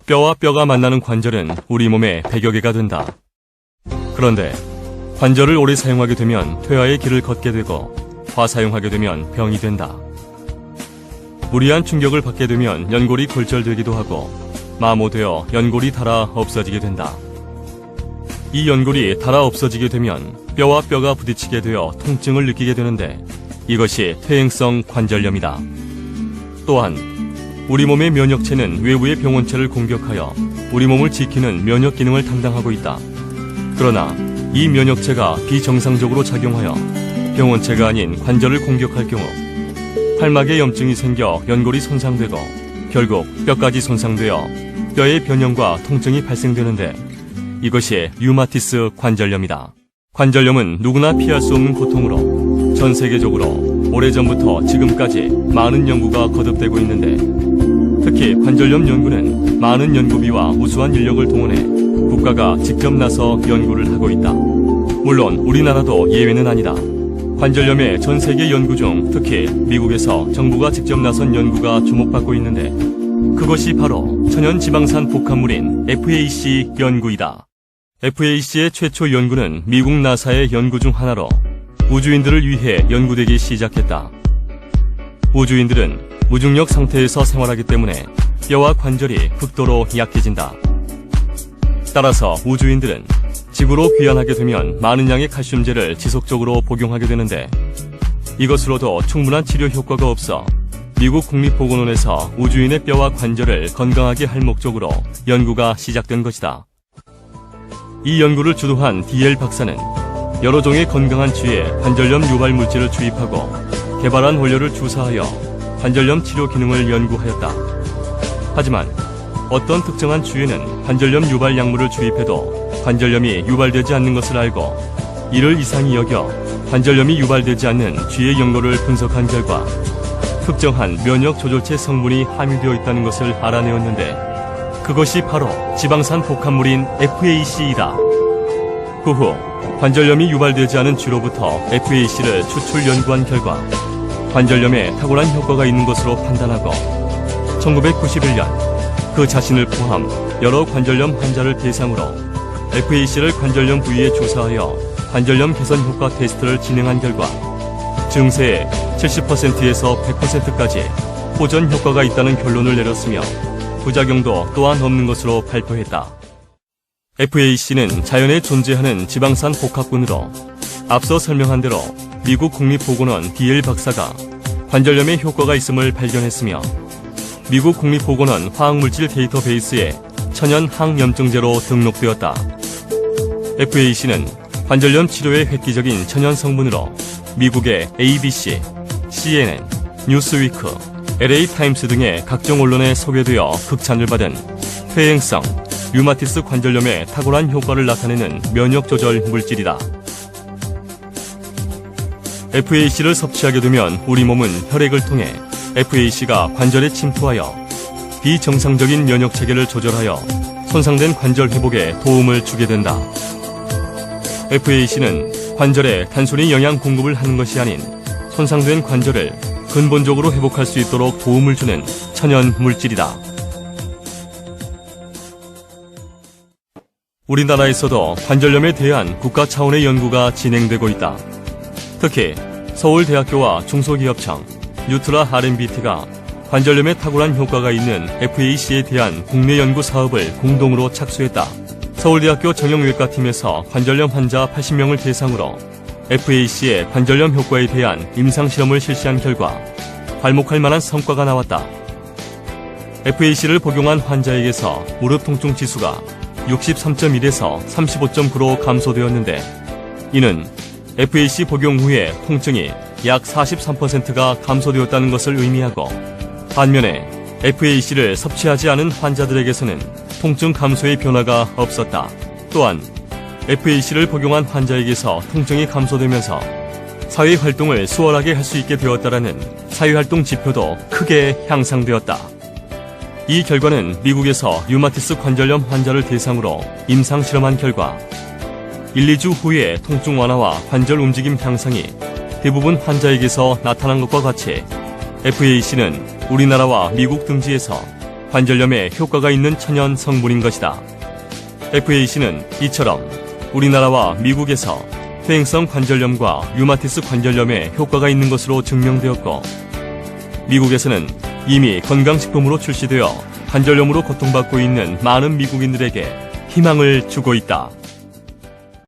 뼈와 뼈가 만나는 관절은 우리 몸에 100여 개가 된다. 그런데 관절을 오래 사용하게 되면 퇴화의 길을 걷게 되고 과사용하게 되면 병이 된다. 무리한 충격을 받게 되면 연골이 골절되기도 하고 마모되어 연골이 닳아 없어지게 된다. 이 연골이 닳아 없어지게 되면 뼈와 뼈가 부딪히게 되어 통증을 느끼게 되는데 이것이 퇴행성 관절염이다. 또한 우리 몸의 면역체는 외부의 병원체를 공격하여 우리 몸을 지키는 면역 기능을 담당하고 있다. 그러나 이 면역체가 비정상적으로 작용하여 병원체가 아닌 관절을 공격할 경우 팔막에 염증이 생겨 연골이 손상되고 결국 뼈까지 손상되어 뼈의 변형과 통증이 발생되는데 이것이 류마티스 관절염이다. 관절염은 누구나 피할 수 없는 고통으로 전 세계적으로 오래전부터 지금까지 많은 연구가 거듭되고 있는데 특히 관절염 연구는 많은 연구비와 우수한 인력을 동원해 국가가 직접 나서 연구를 하고 있다. 물론 우리나라도 예외는 아니다. 관절염의 전 세계 연구 중 특히 미국에서 정부가 직접 나선 연구가 주목받고 있는데 그것이 바로 천연지방산 복합물인 FAC 연구이다. FAC의 최초 연구는 미국 나사의 연구 중 하나로 우주인들을 위해 연구되기 시작했다. 우주인들은 무중력 상태에서 생활하기 때문에 뼈와 관절이 극도로 약해진다. 따라서 우주인들은 지구로 귀환하게 되면 많은 양의 칼슘제를 지속적으로 복용하게 되는데 이것으로도 충분한 치료 효과가 없어 미국 국립보건원에서 우주인의 뼈와 관절을 건강하게 할 목적으로 연구가 시작된 것이다. 이 연구를 주도한 DL 박사는 여러 종의 건강한 쥐에 관절염 유발 물질을 주입하고 개발한 원료를 주사하여 관절염 치료 기능을 연구하였다. 하지만 어떤 특정한 쥐에는 관절염 유발 약물을 주입해도 관절염이 유발되지 않는 것을 알고 이를 이상히 여겨 관절염이 유발되지 않는 쥐의 연골을 분석한 결과 특정한 면역 조절체 성분이 함유되어 있다는 것을 알아내었는데 그것이 바로 지방산 복합물인 FAC이다. 그 후 관절염이 유발되지 않은 쥐로부터 FAC를 추출 연구한 결과 관절염에 탁월한 효과가 있는 것으로 판단하고 1991년 그 자신을 포함 여러 관절염 환자를 대상으로 FAC를 관절염 부위에 주사하여 관절염 개선 효과 테스트를 진행한 결과 증세의 70%에서 100%까지 호전 효과가 있다는 결론을 내렸으며 부작용도 또한 없는 것으로 발표했다. FAC는 자연에 존재하는 지방산 복합군으로 앞서 설명한 대로 미국 국립보건원 DL 박사가 관절염에 효과가 있음을 발견했으며 미국 국립보건원 화학물질 데이터베이스에 천연 항염증제로 등록되었다. FAC는 관절염 치료의 획기적인 천연 성분으로 미국의 ABC, CNN, 뉴스위크, LA타임스 등의 각종 언론에 소개되어 극찬을 받은 퇴행성 류마티스 관절염에 탁월한 효과를 나타내는 면역 조절 물질이다. FAC를 섭취하게 되면 우리 몸은 혈액을 통해 FAC가 관절에 침투하여 비정상적인 면역 체계를 조절하여 손상된 관절 회복에 도움을 주게 된다. FAC는 관절에 단순히 영양 공급을 하는 것이 아닌 손상된 관절을 근본적으로 회복할 수 있도록 도움을 주는 천연 물질이다. 우리나라에서도 관절염에 대한 국가 차원의 연구가 진행되고 있다. 특히 서울대학교와 중소기업청, 뉴트라 R&BT가 관절염에 탁월한 효과가 있는 FAC에 대한 국내 연구 사업을 공동으로 착수했다. 서울대학교 정형외과팀에서 관절염 환자 80명을 대상으로 FAC의 관절염 효과에 대한 임상실험을 실시한 결과 괄목할 만한 성과가 나왔다. FAC를 복용한 환자에게서 무릎 통증 지수가 63.1에서 35.9로 감소되었는데 이는 FAC 복용 후에 통증이 약 43%가 감소되었다는 것을 의미하고 반면에 FAC를 섭취하지 않은 환자들에게서는 통증 감소의 변화가 없었다. 또한 FAC를 복용한 환자에게서 통증이 감소되면서 사회활동을 수월하게 할 수 있게 되었다라는 사회활동 지표도 크게 향상되었다. 이 결과는 미국에서 류마티스 관절염 환자를 대상으로 임상실험한 결과 1-2주 후에 통증 완화와 관절 움직임 향상이 대부분 환자에게서 나타난 것과 같이 FAC는 우리나라와 미국 등지에서 관절염에 효과가 있는 천연 성분인 것이다. FAC는 이처럼 우리나라와 미국에서 퇴행성 관절염과 류마티스 관절염에 효과가 있는 것으로 증명되었고, 미국에서는 이미 건강식품으로 출시되어 관절염으로 고통받고 있는 많은 미국인들에게 희망을 주고 있다.